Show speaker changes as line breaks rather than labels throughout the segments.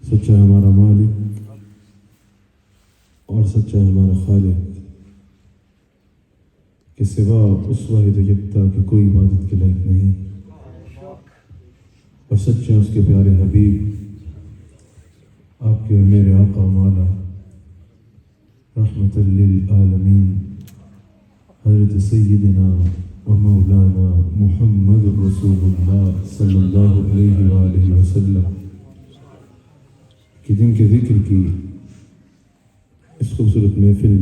سچا ہے ہمارا مالک اور سچا ہے ہمارا خالق کہ سوا اس واحد یکتا کہ کوئی عبادت کے لائق نہیں، اور سچے ہیں اس کے پیارے حبیب آپ کے اور میرے آقا مولا رحمت للعالمین حضرت سیدنا و مولانا محمد رسول اللہ صلی اللہ علیہ وآلہ وسلم کہ جن کے ذکر کی اس خوبصورت محفل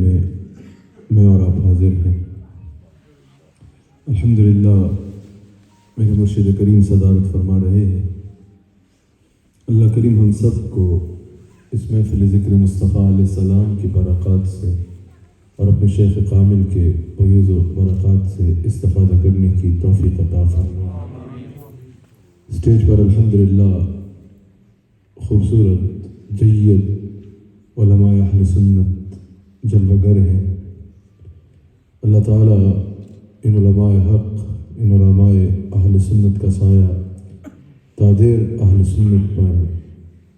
میں اور آپ حاضر ہیں۔ الحمدللہ میرے مرشد کریم صدارت فرما رہے ہیں۔ اللہ کریم ہم سب کو اس محفل ذکر مصطفیٰ علیہ السلام کی برکات سے اور اپنے شیخ کامل کے فیوز و برکات سے استفادہ کرنے کی توفیق عطا فرمائے۔ اسٹیج پر الحمدللہ خوبصورت جید علماء اہل سنت جلوہ گر ہیں۔ اللہ تعالیٰ ان علماء حق، ان علماء اہل سنت کا سایہ تادیر اہل سنت پر،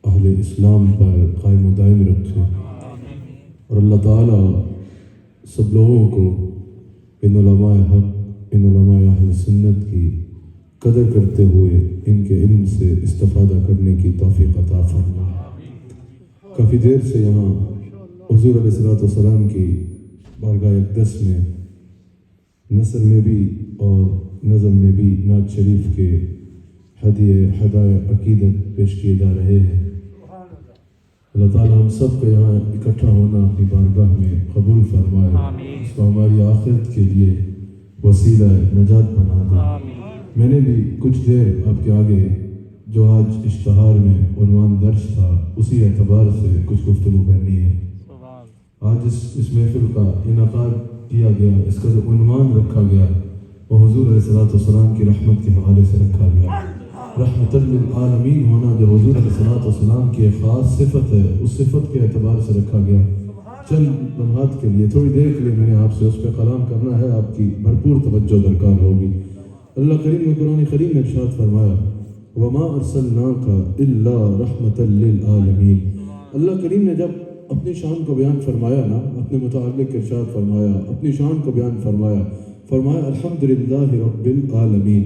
اہل اسلام پر قائم و دائم رکھے، اور اللہ تعالیٰ سب لوگوں کو ان علماء حق، ان علماء اہل سنت کی قدر کرتے ہوئے ان کے علم سے استفادہ کرنے کی توفیق عطا فرمائے۔ کافی دیر سے یہاں حضور علیہ السلام کی بارگاہ اقدس میں نثر میں بھی اور نظم میں بھی نعت شریف کے ہدایہ عقیدت پیش کیے جا رہے ہیں۔ اللہ تعالیٰ ہم سب کا یہاں اکٹھا ہونا اپنی بارگاہ میں قبول فرمائے، اس کو ہماری آخرت کے لیے وسیلہ نجات بنا دے۔ میں نے بھی کچھ دیر آپ کے آگے جو آج اشتہار میں عنوان درج تھا اسی اعتبار سے کچھ گفتگو کرنی ہے۔ آج اس محفل کا انعقاد کیا گیا، اس کا جو عنوان رکھا گیا وہ حضور علیہ السلام کی رحمت کے حوالے سے رکھا گیا۔ رحمت للعالمین ہونا جو حضور علیہ السلام کی ایک خاص صفت ہے، اس صفت کے اعتبار سے رکھا گیا۔ چند لمحات کے لیے، تھوڑی دیر کے لیے میں نے آپ سے اس پہ کلام کرنا ہے، آپ کی بھرپور توجہ درکار ہوگی۔ اللہ کریم نے قرآن کریم میں ارشاد فرمایا وَمَا أَرْسَلْنَاكَ إِلَّا رَحْمَةً لِلْعَالَمِينَ۔ اللہ کریم نے جب اپنی شان کو بیان فرمایا نا، اپنے متعلق ارشاد فرمایا، اپنی شان کو بیان فرمایا الحمدللہ رب العالمین،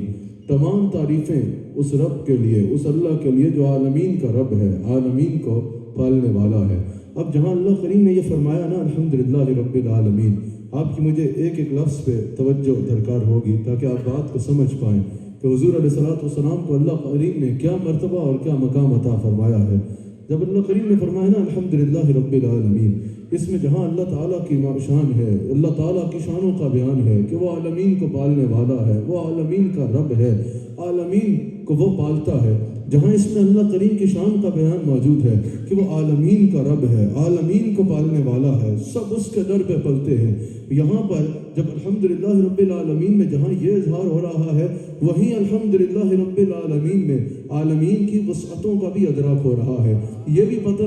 تمام تعریفیں اس رب کے لیے، اس اللہ کے لیے جو عالمین کا رب ہے، عالمین کو پالنے والا ہے۔ اب جہاں اللہ کریم نے یہ فرمایا نا الحمدللہ رب العالمین، آپ کی مجھے ایک ایک لفظ پہ توجہ درکار ہوگی تاکہ آپ بات کو سمجھ پائیں کہ حضور علیہ السلام کو اللہ کریم نے کیا مرتبہ اور کیا مقام عطا فرمایا ہے۔ جب اللہ کریم نے فرمایا نا الحمدللہ رب العالمین، اس میں جہاں اللہ تعالیٰ کی شان ہے، اللہ تعالیٰ کی شانوں کا بیان ہے کہ وہ عالمین کو پالنے والا ہے، وہ عالمین کا رب ہے، عالمین کو وہ پالتا ہے، جہاں اس میں اللہ کریم کی شان کا بیان موجود ہے کہ وہ عالمین کا رب ہے، عالمین کو پالنے والا ہے، سب اس کے در پہ پلتے ہیں۔ یہاں پر جب الحمدللہ رب العالمین میں جہاں یہ اظہار ہو رہا ہے، وہیں الحمدللہ رب العالمین میں عالمین کی وسعتوں کا بھی ادراک ہو رہا ہے۔ یہ بھی پتہ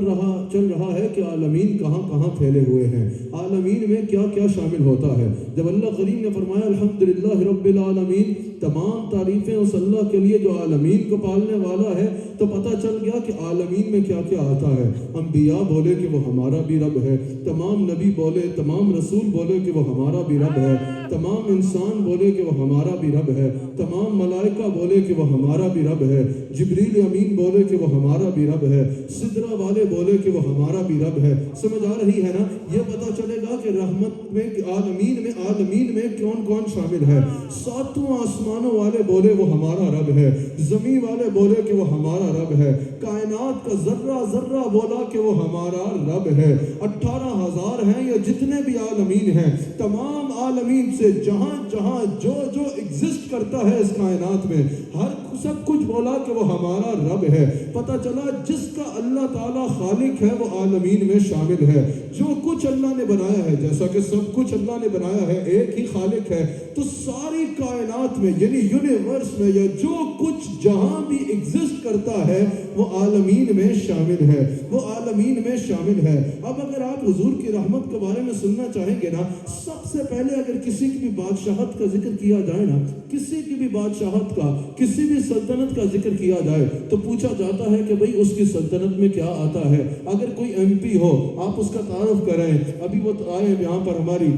چل رہا ہے کہ عالمین کہاں کہاں پھیلے ہوئے ہیں، عالمین میں کیا کیا شامل ہوتا ہے۔ جب اللہ کریم نے فرمایا الحمدللہ رب العالمین، تمام تعریفیں اس اللہ کے لیے جو عالمین کو پالنے والا ہے، تو پتہ چل گیا کہ عالمین میں کیا کیا آتا ہے۔ انبیاء بولے کہ وہ ہمارا بھی رب ہے، تمام نبی بولے، تمام رسول بولے کہ وہ ہمارا بھی رب ہے، تمام انسان بولے کہ وہ ہمارا بھی رب ہے، تمام ملائکہ بولے کہ وہ ہمارا بھی رب ہے، جبریل امین بولے کہ وہ ہمارا بھی رب ہے، سدرہ والے بولے کہ وہ ہمارا بھی رب ہے۔ سمجھ آ رہی ہے نا؟ یہ پتہ چلے گا کہ رحمت میں عالمین میں کون کون شامل ہے۔ ساتوں آسمانوں والے بولے وہ ہمارا رب ہے، زمین والے بولے کہ وہ ہمارا رب ہے، کائنات کا ذرہ ذرہ بولا کہ وہ ہمارا رب ہے۔ 18,000 ہیں یا جتنے بھی عالمین ہیں، تمام عالمین سے جہاں جہاں جو ایگزسٹ کرتا ہے اس کائنات میں، ہر سب کچھ بولا کہ وہ ہمارا رب ہے۔ پتہ چلا جس کا اللہ تعالیٰ خالق ہے وہ عالمین میں شامل ہے۔ جو کچھ اللہ نے بنایا ہے، جیسا کہ سب کچھ اللہ نے بنایا ہے، ایک ہی خالق ہے، تو ساری کائنات میں یعنی یونیورس میں یا جو کچھ جہاں بھی ایگزسٹ کرتا ہے وہ عالمین میں شامل ہے، وہ عالمین میں شامل ہے۔ اب اگر آپ حضور کی رحمت کے بارے میں سننا چاہیں گے نا، سب سے پہلے اگر کسی کسی کی بھی بادشاہت کا ذکر کیا جائے نا، کسی کی بھی بادشاہت کا، کسی بھی سلطنت کا ذکر کیا جائے تو پوچھا جاتا ہے کہ بھئی اس کی سلطنت میں کیا آتا ہے۔ اگر کوئی ایم پی ہو، آپ اس کا تعارف کریں۔ ابھی وہ آئے یہاں پر ہماری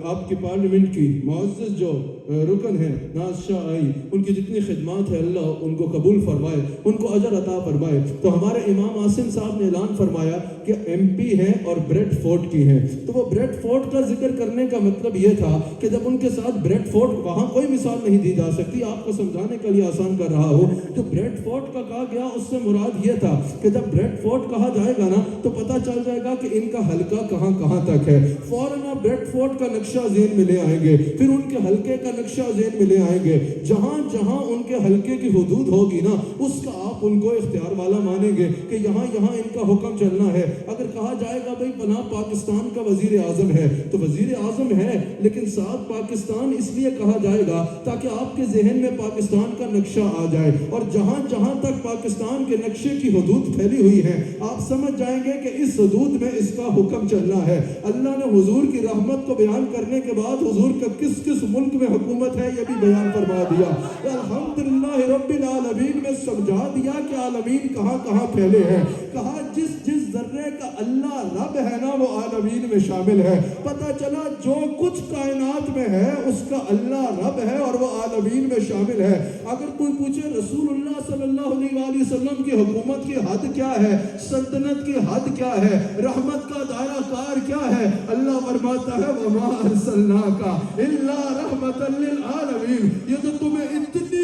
آپ کی پارلیمنٹ کی معزز جو رکن ہے ناز شاہ آئی، ان کی جتنی خدمات ہے اللہ ان کو قبول فرمائے، ان کو اجر عطا فرمائے۔ تو ہمارے امام عاصم صاحب نے اعلان فرمایا کہ ایم پی ہیں اور بریڈ فورٹ کی ہیں، تو وہ بریڈ فورٹ کا ذکر کرنے کا مطلب یہ تھا کہ جب ان کے ساتھ بریڈ فورٹ، وہاں کوئی مثال نہیں دی جا سکتی، آپ کو سمجھانے کے لیے آسان کر رہا ہوں، تو بریڈ فورٹ کا کہا گیا اس سے مراد یہ تھا کہ جب بریڈ فورٹ کہا جائے گا نا تو پتہ چل جائے گا کہ ان کا حلقہ کہاں کہاں تک ہے، فوراً آپ بریڈ فورٹ کا نقشہ ذہن میں لے آئیں گے، پھر ان کے حلقے کا نقشہ ذہن میں لے آئیں گے، جہاں جہاں ان کے حلقے کی حدود ہوگی نا اس کا آپ ان کو اختیار والا مانیں گے کہ یہاں یہاں ان کا حکم چلنا ہے۔ اگر کہا جائے گا بھئی فلاں پاکستان کا وزیر اعظم ہے تو وزیر اعظم ہے، لیکن ساتھ پاکستان اس لیے کہا جائے گا تاکہ آپ کے ذہن میں پاکستان کا نقشہ آ جائے، اور جہاں جہاں تک پاکستان کے نقشے کی حدود پھیلی ہوئی ہیں آپ سمجھ جائیں گے کہ اس حدود میں اس کا حکم چلنا ہے۔ اللہ نے حضور کی رحمت کو بیان کرنے کے بعد حضور کا کس کس ملک میں حکومت ہے یہ بھی بیان فرما دیا۔ الحمدللہ رب العالمین میں سمجھا دیا کہ عالمین کہاں کہاں پھیلے ہیں، کہا جس جس ذرے کا اللہ رب ہے نا وہ عالمین میں شامل ہے۔ پتہ چلا جو کچھ کائنات میں ہے اس کا اللہ رب ہے اور وہ عالمین میں شامل ہے۔ اگر کوئی پوچھے رسول اللہ صلی اللہ علیہ وآلہ وسلم کی حکومت کی حد کیا ہے، سلطنت کی حد کیا ہے، رحمت کا دائرہ کار کیا ہے، اللہ فرماتا ہے وَمَا أَرْسَلْنَاكَ إِلَّا رَحْمَةً لِلْعَالَمِينَ۔ یہ تو تمہیں اتنی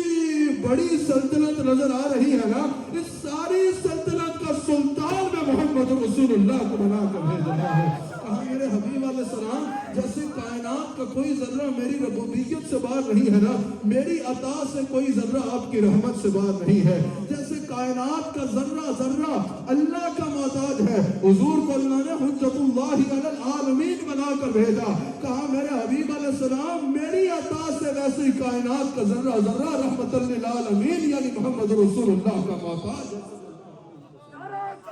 بڑی سلطنت نظر آ رہی ہے نا، اس ساری سلطنت کا سلطان میں محمد رسول اللہ کو بنا کر بھیجا ہے۔ کہا میرے حبیب علیہ السلام جیسے کائنات کا کوئی ذرہ میری ربوبیت سے باہر نہیں ہے نا، میری عطا سے کوئی ذرہ آپ کی رحمت سے باہر نہیں ہے۔ جیسے کائنات کا ذرہ ذرہ اللہ کا محتاج ہے، حضور کو اللہ نے حجت اللہ علی العالمین بنا کر بھیجا۔ کہا میرے حبیب علیہ السلام میری عطا سے ویسے کائنات کا ذرہ ذرہ رحمت للعالمین یعنی محمد رسول اللہ کا محتاج ہے۔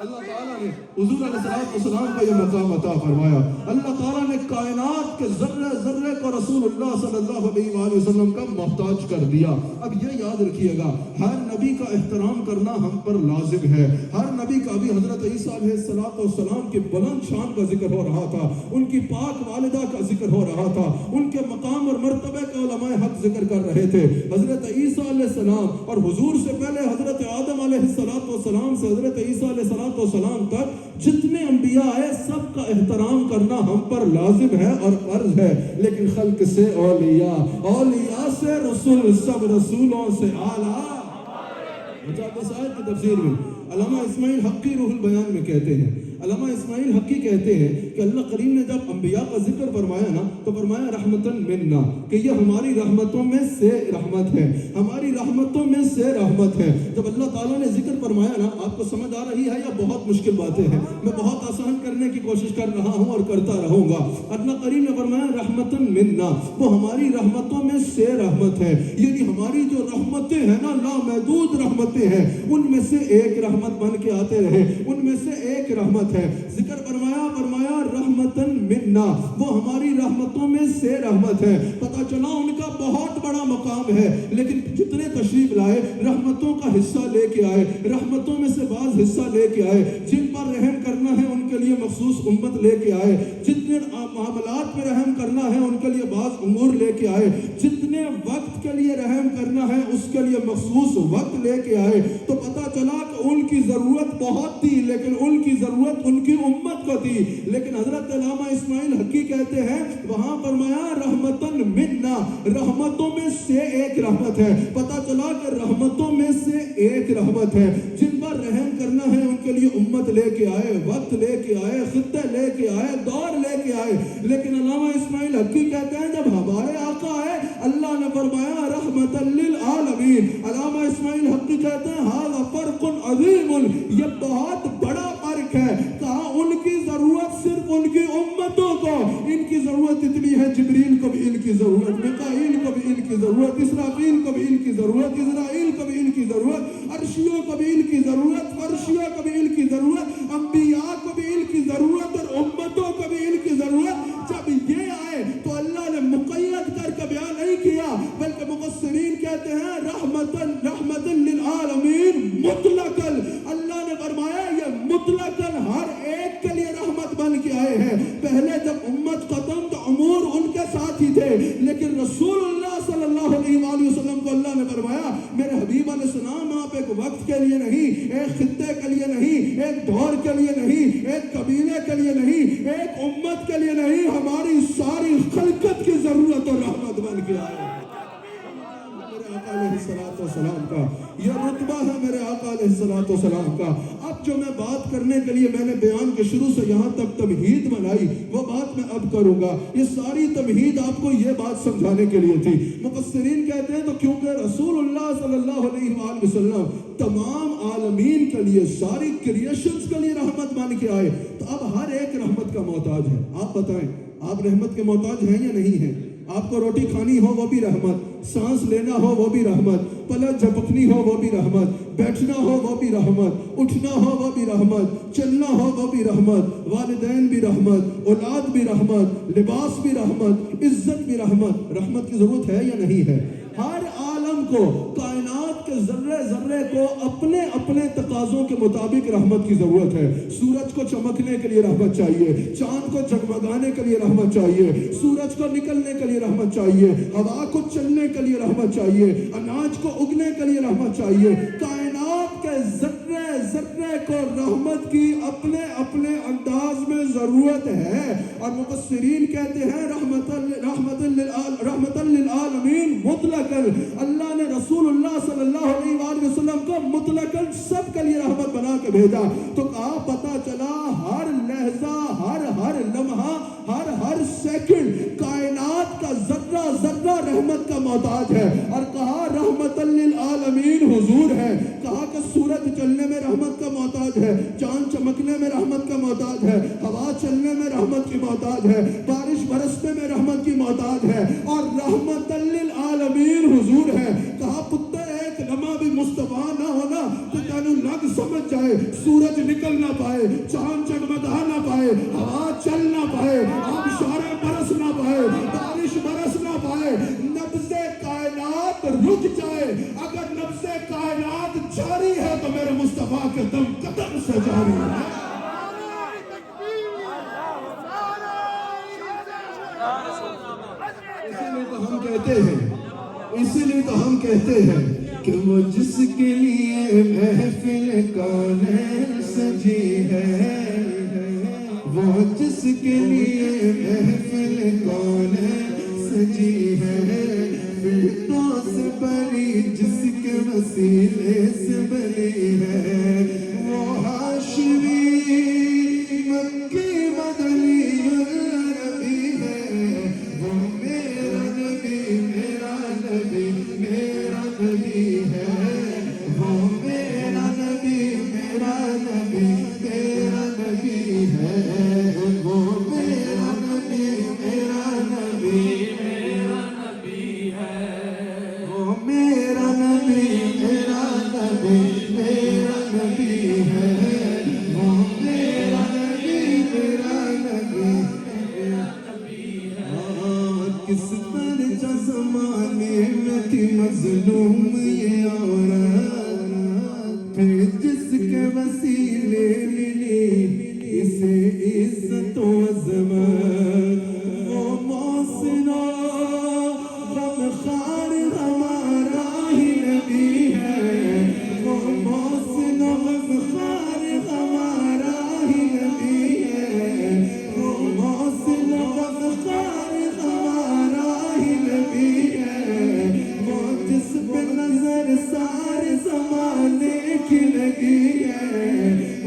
اللہ تعالیٰ نے حضور علیہ السلام کا یہ مقام عطا فرمایا۔ اللہ تعالیٰ نے کائنات کے ذرے ذرے کو رسول اللہ صلی اللہ علیہ وآلہ وسلم کا محتاج کر دیا۔ اب یہ یاد رکھیے گا ہر نبی کا احترام کرنا ہم پر لازم ہے۔ ہر نبی کا بھی حضرت عیسیٰ علیہ السلام کی بلند شان کا ذکر ہو رہا تھا، ان کی پاک والدہ کا ذکر ہو رہا تھا، ان کے مقام اور مرتبے کا علماء حق ذکر کر رہے تھے۔ حضرت عیسیٰ علیہ السلام اور حضور سے پہلے حضرت آدم علیہ السلام سے حضرت عیسیٰ علیہ السلام تک جتنے انبیاء آئے سب کا احترام کرنا ہم پر لازم ہے اور فرض ہے، لیکن خلق سے اولیاء، اولیاء سے رسول، سب رسولوں سے اعلیٰ۔ اس آیت کی تفسیر میں علامہ اسماعیل حقی روح البیان میں کہتے ہیں، علامہ اسماعیل حقی کہتے ہیں کہ اللہ کریم نے جب انبیاء کا ذکر فرمایا نا تو فرمایا رحمتاً منا، کہ یہ ہماری رحمتوں میں سے رحمت ہے، ہماری رحمتوں میں سے رحمت ہے۔ جب اللہ تعالیٰ نے ذکر فرمایا نا، آپ کو سمجھ آ رہی ہے یا بہت مشکل باتیں ہیں؟ میں بہت آسان کرنے کی کوشش کر رہا ہوں اور کرتا رہوں گا۔ اللہ کریم نے فرمایا رحمتاً منا، وہ ہماری رحمتوں میں سے رحمت ہے، یعنی ہماری جو رحمتیں ہیں نا لامحدود رحمتیں ہیں، ان میں سے ایک رحمت بن کے آتے رہے، ان میں سے ایک رحمت ہے۔ ذکر فرمایا رحمتاً منا، وہ ہماری رحمتوں میں سے رحمت ہے۔ پتہ چلا ان کا بہت بڑا مقام ہے، لیکن جتنے تشریف لائے رحمتوں کا حصہ لے کے آئے، رحمتوں میں سے بعض حصہ لے کے آئے، جن پر رحم کرنا ہے ان کے لیے مخصوص امت لے کے آئے، جتنے معاملات پہ رحم کرنا ہے ان کے لیے بعض امور لے کے آئے، جتنے وقت کے لیے رحم کرنا ہے اس کے لیے مخصوص وقت لے کے آئے۔ تو پتہ چلا کہ ان کی ضرورت بہت تھی، لیکن ان کی ضرورت ان کی امت کو تھی۔ لیکن حضرت علامہ اسماعیل حقی کہتے ہیں وہاں فرمایا رحمتاً منا، رحمتوں میں سے ایک رحمت ہے۔ پتہ چلا کہ رحمتوں میں سے ایک رحمت ہے، جن پر رحم کرنا ہے ان کے لیے امت لے کے آئے، وقت لے کے آئے، خطے لے کے آئے، دور لے کے آئے۔ لیکن علامہ اسماعیل حقی کہتے ہیں جب ہمارے آقا آئے اللہ نے فرمایا رحمتاً للعالمین۔ علامہ اسماعیل حقی کہتے ہیں ھذا فرق عظیم، یہ بہت بڑا فرق ہے۔ کہا ان کی ضرورت صرف ان کی امتوں کو، ان کی ضرورت اتنی ہے جبریل کو بھی ان کی ضرورت، میکائیل کو بھی ان کی ضرورت، اسرافیل کو بھی ان کی ضرورت، اسرائیل کو بھی ان کی ضرورت، عرشیوں کو بھی ان کی ضرورت، فرشیوں کو بھی ان کی ضرورت، انبیاء کو بھی ان کی ضرورت اور امتوں کو بھی ان کی ضرورت۔ جب یہ آئے تو اللہ نے مقید رحمت للعالمین مطلقاً، اللہ نے فرمایا یہ مطلقاً ہر ایک کے لیے رحمت بن کے آئے ہیں۔ پہلے جب امت ختم تو امور ان کے ساتھ ہی تھے، لیکن رسول اللہ صلی اللہ علیہ وآلہ وسلم کو اللہ نے فرمایا میرے حبیب علیہ السلام آپ ایک وقت کے لیے نہیں، ایک خطے کے لیے نہیں، ایک دور کے لیے نہیں، ایک قبیلے کے لیے نہیں، ایک امت کے لیے نہیں، ہماری ساری خلقت کی ضرورت اور رحمت بن کے آئے۔ میرے آقا علیہ السلام کا یہ رتبہ ہے، میرے آقا علیہ السلام کا۔ اب جو میں بات کرنے کے لیے میں نے بیان کے شروع سے یہاں تک تمہید بنائی، وہ بات میں اب کروں گا۔ یہ ساری تمہید آپ کو یہ بات سمجھانے کے لیے تھی۔ مفسرین کہتے ہیں تو کیونکہ رسول اللہ صلی اللہ علیہ وآلہ وسلم تمام عالمین کے لیے، ساری کریشنز کے لیے رحمت بن کے آئے، تو اب ہر ایک رحمت کا محتاج ہے۔ آپ بتائیں آپ رحمت کے محتاج ہیں یا نہیں ہیں؟ آپ کو روٹی کھانی ہو وہ بھی رحمت، سانس لینا ہو وہ بھی رحمت، پلک جھپکنی ہو وہ بھی رحمت، بیٹھنا ہو وہ بھی رحمت، اٹھنا ہو وہ بھی رحمت، چلنا ہو وہ بھی رحمت، والدین بھی رحمت، اولاد بھی رحمت، لباس بھی رحمت، عزت بھی رحمت۔ رحمت کی ضرورت ہے یا نہیں ہے؟ ہر عالم کو، کائنات کے ذرے ذرے کو اپنے اپنے تقاضوں کے مطابق رحمت کی ضرورت ہے۔ سورج کو چمکنے کے لیے رحمت چاہیے، چاند کو جگمگانے کے لیے رحمت چاہیے، سورج کو نکلنے کے لیے رحمت چاہیے، ہوا کو چلنے کے لیے رحمت چاہیے، اناج کو اگنے کے لیے رحمت چاہیے۔ کائنات کے ذرے ذرے کو رحمت کی اپنے اپنے انداز میں ضرورت ہے، اور مفسرین کہتے ہیں رحمت للعالمین مطلق اللہ نے رسول اللہ صلی اللہ علیہ وآلہ وسلم کو مطلقاً سب کے لیے رحمت بنا کے بھیجا۔ تو کہا پتا چلا ہر لحظہ، ہر لمحہ، ہر سیکنڈ کائنات کا ذرہ ذرہ رحمت کا محتاج ہے، اور کہا رحمت للعالمین حضور ہے۔ کہا کہ سورج چلنے میں رحمت کا محتاج ہے، چاند چمکنے میں رحمت کا محتاج ہے، ہوا چلنے میں رحمت کی محتاج ہے، بارش برسنے میں رحمت کی محتاج ہے، اور رحمت للعالمین حضور ہے۔ کہا پتر ایک لمحہ بھی مصطفیٰ نہ ہونا تو تینوں لگ سمجھ جائے، سورج نکل نہ پائے، چاند جگمگا نہ پائے، ہوا چل نہ پائے، آبشاریں برس نہ پائے، بارش برس نہ پائے، نبض کائنات رک جائے۔ اگر نبض کائنات جاری ہے تو میرے مصطفیٰ کے دم قدم سے جاری ہے۔ اسی لیے تو ہم کہتے ہیں کہ وہ جس کے لیے محفل کونین سجی ہے، وہ جس کے لیے محفل کونین سجی ہے، فردوس بری جس کے وسیلے سے بنی ہے، وہ ہاشمی مکی مدنی نبی ہے، وہ میرا نبی میرا نبی میرا نبی ہے، وہ میرا نبی میرا نبی میرا نبی ہے، وہ میرا نبی میرا نبی میرا نبی ہے، وہ میرا نبی میرا نبی میرا نبی ہے، وہ میرا نبی میرا نبی میرا نبی ہے۔ کس درجہ زمانے میں تھی مظلوم یہ عورت، پھر جس کے وسیلے ملی اسے عزت و عظمت، وہ محسن و غمخوار ہمارا ہی نبی ہے، وہ محسن و غمخوار ہمارا ہی نبی ہے، وہ محسن و غمخوار ہمارا ہی نبی ہے، وہ جس پہ نظر سارے زمانے کی لگی ہے،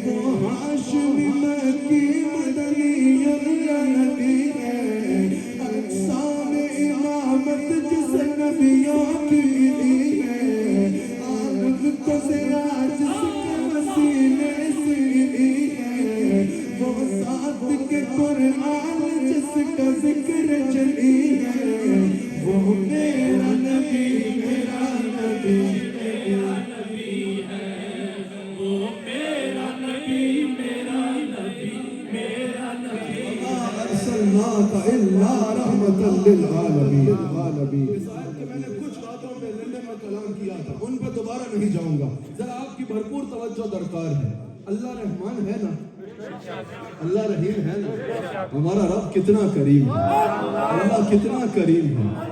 وہ ہاشمی مکی مدنی اللہ نبی ہے، اقسام امامت جس نبیوں کی ملی ہے، عالم کو ذرا جس کے وسیلے سے ملی ہے، وہ ذات کے قرآن جس کا ذکر چلی ہے، وہ میرا نبی میرا نبی میرا نبی ہے، وہ میرا نبی میرا نبی تھا، ان پہ دوبارہ نہیں جاؤں گا. ذرا آپ کی بھرپور توجہ درکار ہے. اللہ رحمان ہے نا، اللہ رحیم ہے نا. ہمارا رب کتنا کریم ہے، اللہ کتنا کریم ہے.